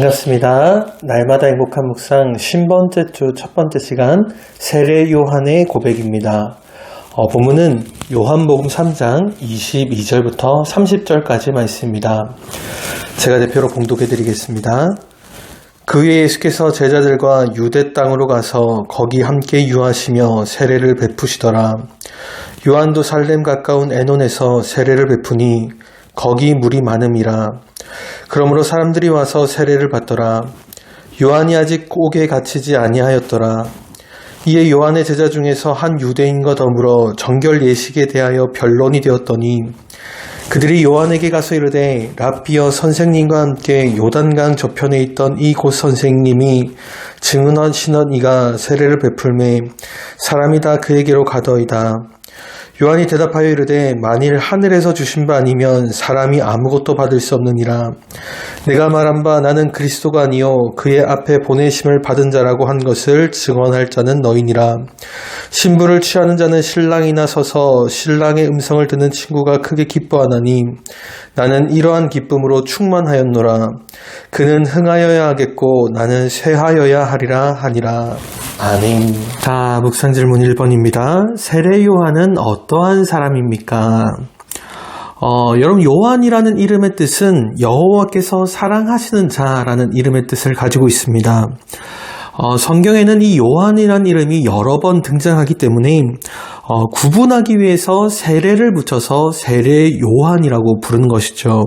반갑습니다. 날마다 행복한 묵상 10번째 주 첫 번째 시간 세례 요한의 고백입니다. 본문은 요한복음 3장 22절부터 30절까지 말씀입니다. 제가 대표로 봉독해 드리겠습니다. 그 후에 예수께서 제자들과 유대 땅으로 가서 거기 함께 유하시며 세례를 베푸시더라. 요한도 살렘 가까운 에논에서 세례를 베푸니 거기 물이 많음이라. 그러므로 사람들이 와서 세례를 받더라. 요한이 아직 옥에 갇히지 아니하였더라. 이에 요한의 제자 중에서 한 유대인과 더불어 정결 예식에 대하여 변론이 되었더니 그들이 요한에게 가서 이르되 랍비여 선생님과 함께 요단강 저편에 있던 이 곧 선생님이 증언하시는 이가 세례를 베풀매 사람이 다 그에게로 가더이다. 요한이 대답하여 이르되 만일 하늘에서 주신 바 아니면 사람이 아무것도 받을 수 없느니라. 내가 말한 바 나는 그리스도가 아니요 그의 앞에 보내심을 받은 자라고 한 것을 증언할 자는 너희니라. 신부를 취하는 자는 신랑이나 서서 신랑의 음성을 듣는 친구가 크게 기뻐하나니 나는 이러한 기쁨으로 충만하였노라. 그는 흥하여야 하겠고 나는 쇠하여야 하리라 하니라. 아멘. 자, 묵상 질문 1번입니다. 세례 요한은 어떠한 사람입니까? 여러분, 요한이라는 이름의 뜻은 여호와께서 사랑하시는 자라는 이름의 뜻을 가지고 있습니다. 성경에는 이 요한이라는 이름이 여러 번 등장하기 때문에 구분하기 위해서 세례를 붙여서 세례 요한이라고 부르는 것이죠.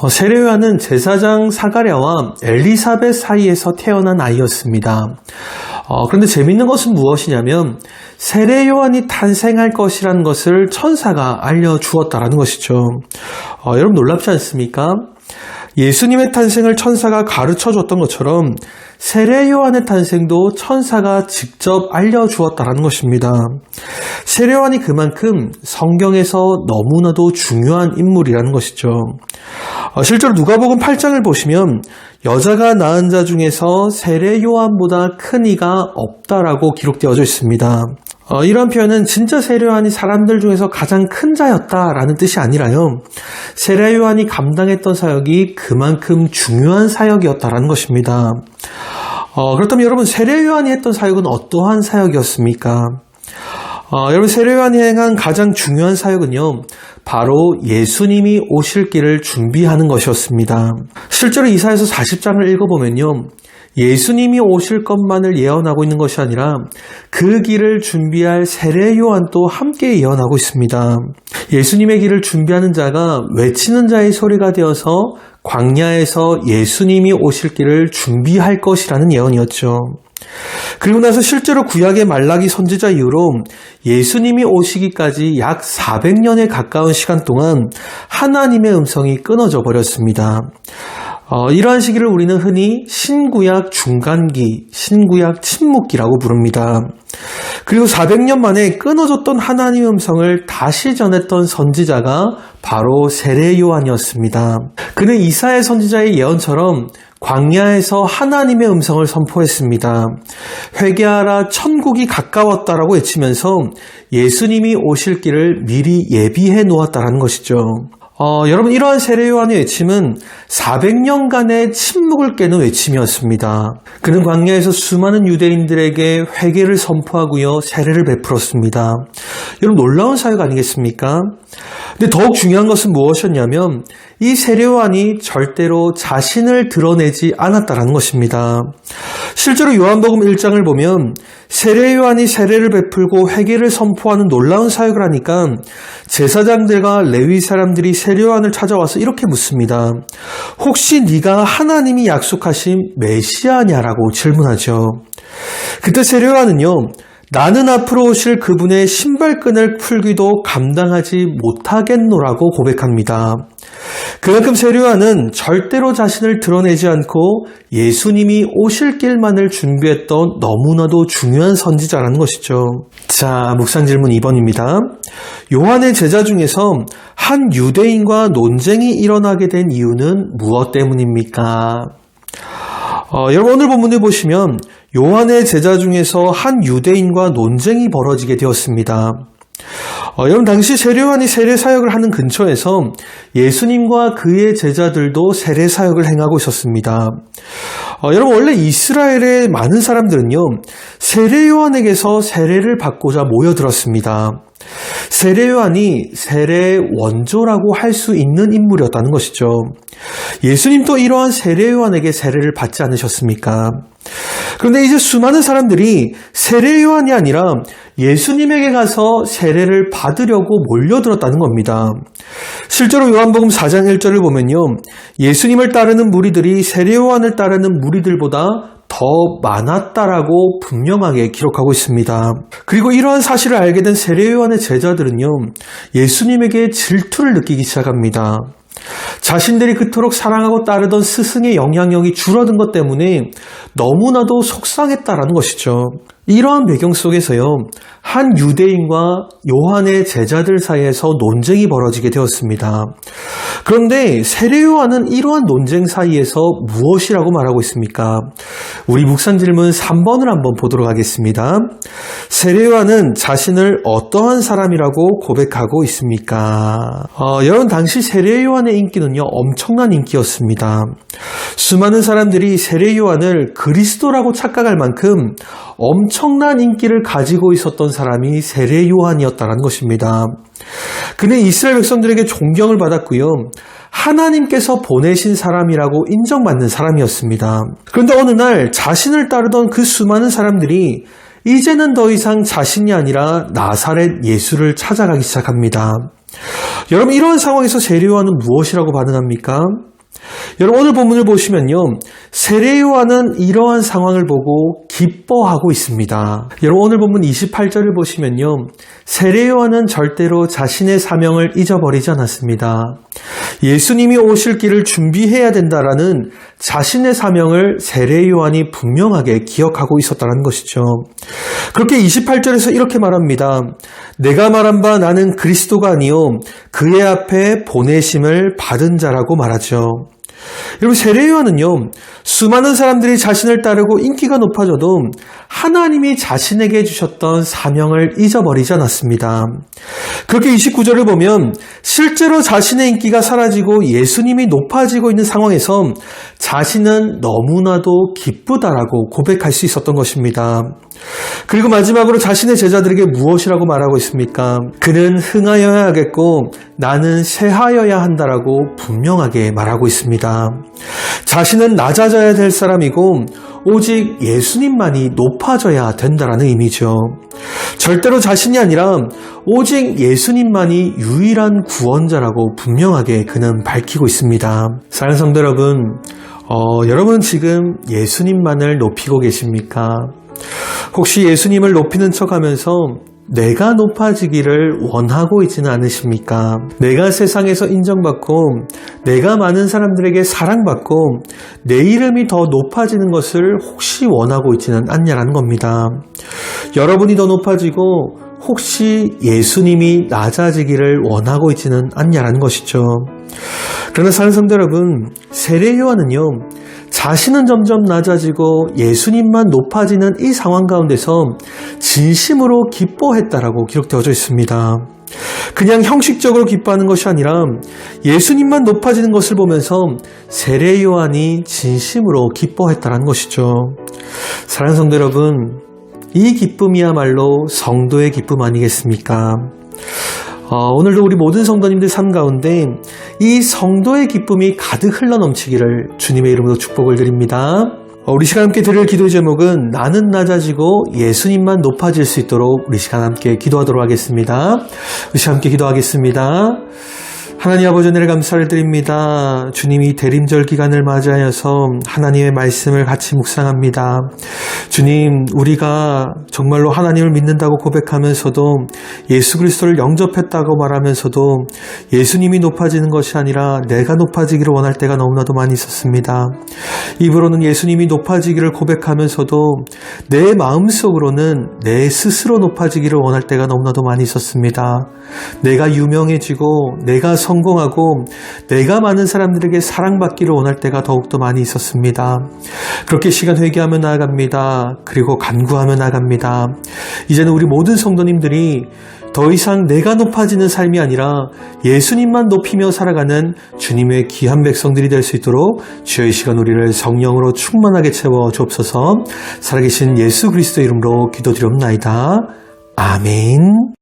세례 요한은 제사장 사가랴와 엘리사벳 사이에서 태어난 아이였습니다. 그런데 재밌는 것은 무엇이냐면 세례 요한이 탄생할 것이라는 것을 천사가 알려주었다라는 것이죠. 여러분 놀랍지 않습니까? 예수님의 탄생을 천사가 가르쳐줬던 것처럼 세례 요한의 탄생도 천사가 직접 알려주었다라는 것입니다. 세례 요한이 그만큼 성경에서 너무나도 중요한 인물이라는 것이죠. 실제로 누가복음 8장을 보시면 여자가 낳은 자 중에서 세례 요한보다 큰 이가 없다라고 기록되어져 있습니다. 이런 표현은 진짜 세례 요한이 사람들 중에서 가장 큰 자였다라는 뜻이 아니라요. 세례 요한이 감당했던 사역이 그만큼 중요한 사역이었다라는 것입니다. 그렇다면 여러분 세례 요한이 했던 사역은 어떠한 사역이었습니까? 여러분 세례 요한이 행한 가장 중요한 사역은요. 바로 예수님이 오실 길을 준비하는 것이었습니다. 실제로 이사야서 40장을 읽어보면요. 예수님이 오실 것만을 예언하고 있는 것이 아니라 그 길을 준비할 세례 요한도 함께 예언하고 있습니다. 예수님의 길을 준비하는 자가 외치는 자의 소리가 되어서 광야에서 예수님이 오실 길을 준비할 것이라는 예언이었죠. 그리고 나서 실제로 구약의 말라기 선지자 이후로 예수님이 오시기까지 약 400년에 가까운 시간 동안 하나님의 음성이 끊어져 버렸습니다. 이러한 시기를 우리는 흔히 신구약 중간기, 신구약 침묵기라고 부릅니다. 그리고 400년 만에 끊어졌던 하나님의 음성을 다시 전했던 선지자가 바로 세례 요한이었습니다. 그는 이사야 선지자의 예언처럼 광야에서 하나님의 음성을 선포했습니다. 회개하라 천국이 가까웠다라고 외치면서 예수님이 오실 길을 미리 예비해 놓았다는 것이죠. 여러분 이러한 세례 요한의 외침은 400년간의 침묵을 깨는 외침이었습니다. 그는 광야에서 수많은 유대인들에게 회개를 선포하고요 세례를 베풀었습니다. 여러분 놀라운 사역 아니겠습니까? 근데 더욱 중요한 것은 무엇이었냐면 이 세례 요한이 절대로 자신을 드러내지 않았다는 것입니다. 실제로 요한복음 1장을 보면 세례 요한이 세례를 베풀고 회개를 선포하는 놀라운 사역을 하니까 제사장들과 레위 사람들이 세례 요한을 찾아와서 이렇게 묻습니다. 혹시 네가 하나님이 약속하신 메시아냐라고 질문하죠. 그때 세례 요한은요. 나는 앞으로 오실 그분의 신발끈을 풀기도 감당하지 못하겠노라고 고백합니다. 그만큼 세례 요한은 절대로 자신을 드러내지 않고 예수님이 오실 길만을 준비했던 너무나도 중요한 선지자라는 것이죠. 자, 묵상 질문 2번입니다. 요한의 제자 중에서 한 유대인과 논쟁이 일어나게 된 이유는 무엇 때문입니까? 여러분 오늘 본문을 보시면 요한의 제자 중에서 한 유대인과 논쟁이 벌어지게 되었습니다. 여러분 당시 세례요한이 세례사역을 하는 근처에서 예수님과 그의 제자들도 세례사역을 행하고 있었습니다. 여러분 원래 이스라엘의 많은 사람들은요 세례요한에게서 세례를 받고자 모여들었습니다. 세례요한이 세례 원조라고 할 수 있는 인물이었다는 것이죠. 예수님도 이러한 세례요한에게 세례를 받지 않으셨습니까? 그런데 이제 수많은 사람들이 세례요한이 아니라 예수님에게 가서 세례를 받으려고 몰려들었다는 겁니다. 실제로 요한복음 4장 1절을 보면요, 예수님을 따르는 무리들이 세례요한을 따르는 무리들보다 더 많았다라고 분명하게 기록하고 있습니다. 그리고 이러한 사실을 알게 된 세례요한의 제자들은요, 예수님에게 질투를 느끼기 시작합니다. 자신들이 그토록 사랑하고 따르던 스승의 영향력이 줄어든 것 때문에 너무나도 속상했다라는 것이죠. 이러한 배경 속에서요, 한 유대인과 요한의 제자들 사이에서 논쟁이 벌어지게 되었습니다. 그런데 세례요한은 이러한 논쟁 사이에서 무엇이라고 말하고 있습니까? 우리 묵상 질문 3번을 한번 보도록 하겠습니다. 세례요한은 자신을 어떠한 사람이라고 고백하고 있습니까? 여러분 당시 세례요한의 인기는요 엄청난 인기였습니다. 수많은 사람들이 세례요한을 그리스도라고 착각할 만큼 엄청난 인기를 가지고 있었던 사람이 세례요한이었다는 것입니다. 그는 이스라엘 백성들에게 존경을 받았고요. 하나님께서 보내신 사람이라고 인정받는 사람이었습니다. 그런데 어느 날 자신을 따르던 그 수많은 사람들이 이제는 더 이상 자신이 아니라 나사렛 예수를 찾아가기 시작합니다. 여러분 이런 상황에서 세례요한은 무엇이라고 반응합니까? 여러분 오늘 본문을 보시면요, 세례요한은 이러한 상황을 보고 기뻐하고 있습니다. 여러분 오늘 본문 28절을 보시면요, 세례요한은 절대로 자신의 사명을 잊어버리지 않았습니다. 예수님이 오실 길을 준비해야 된다라는 자신의 사명을 세례요한이 분명하게 기억하고 있었다는 것이죠. 그렇게 28절에서 이렇게 말합니다. 내가 말한 바 나는 그리스도가 아니요 그의 앞에 보내심을 받은 자라고 말하죠. 여러분 세례요한은요 수많은 사람들이 자신을 따르고 인기가 높아져도 하나님이 자신에게 주셨던 사명을 잊어버리지 않았습니다. 그렇게 29절을 보면 실제로 자신의 인기가 사라지고 예수님이 높아지고 있는 상황에서 자신은 너무나도 기쁘다라고 고백할 수 있었던 것입니다. 그리고 마지막으로 자신의 제자들에게 무엇이라고 말하고 있습니까? 그는 흥하여야 하겠고 나는 쇠하여야 한다라고 분명하게 말하고 있습니다. 자신은 낮아져야 될 사람이고 오직 예수님만이 높아져야 된다라는 의미죠. 절대로 자신이 아니라 오직 예수님만이 유일한 구원자라고 분명하게 그는 밝히고 있습니다. 사랑하는 성도 여러분, 여러분 지금 예수님만을 높이고 계십니까? 혹시 예수님을 높이는 척하면서 내가 높아지기를 원하고 있지는 않으십니까? 내가 세상에서 인정받고 내가 많은 사람들에게 사랑받고 내 이름이 더 높아지는 것을 혹시 원하고 있지는 않냐라는 겁니다. 여러분이 더 높아지고 혹시 예수님이 낮아지기를 원하고 있지는 않냐라는 것이죠. 그러나 사랑하는 성도 여러분, 세례요한은요 자신은 점점 낮아지고 예수님만 높아지는 이 상황 가운데서 진심으로 기뻐했다라고 기록되어져 있습니다. 그냥 형식적으로 기뻐하는 것이 아니라 예수님만 높아지는 것을 보면서 세례요한이 진심으로 기뻐했다는 것이죠. 사랑하는 성도 여러분, 이 기쁨이야말로 성도의 기쁨 아니겠습니까? 오늘도 우리 모든 성도님들 삶 가운데 이 성도의 기쁨이 가득 흘러넘치기를 주님의 이름으로 축복을 드립니다. 우리 시간 함께 드릴 기도 제목은 나는 낮아지고 예수님만 높아질 수 있도록 우리 시간 함께 기도하도록 하겠습니다. 우리 시간 함께 기도하겠습니다. 하나님 아버지 은혜를 감사를 드립니다. 주님이 대림절 기간을 맞이하여서 하나님의 말씀을 같이 묵상합니다. 주님, 우리가 정말로 하나님을 믿는다고 고백하면서도 예수 그리스도를 영접했다고 말하면서도 예수님이 높아지는 것이 아니라 내가 높아지기를 원할 때가 너무나도 많이 있었습니다. 입으로는 예수님이 높아지기를 고백하면서도 내 마음속으로는 내 스스로 높아지기를 원할 때가 너무나도 많이 있었습니다. 내가 유명해지고 내가 성공하고 내가 많은 사람들에게 사랑받기를 원할 때가 더욱더 많이 있었습니다. 그렇게 시간 회개하며 나아갑니다. 그리고 간구하며 나아갑니다. 이제는 우리 모든 성도님들이 더 이상 내가 높아지는 삶이 아니라 예수님만 높이며 살아가는 주님의 귀한 백성들이 될 수 있도록 주의 이 시간 우리를 성령으로 충만하게 채워 주옵소서. 살아계신 예수 그리스도 이름으로 기도드리옵나이다. 아멘.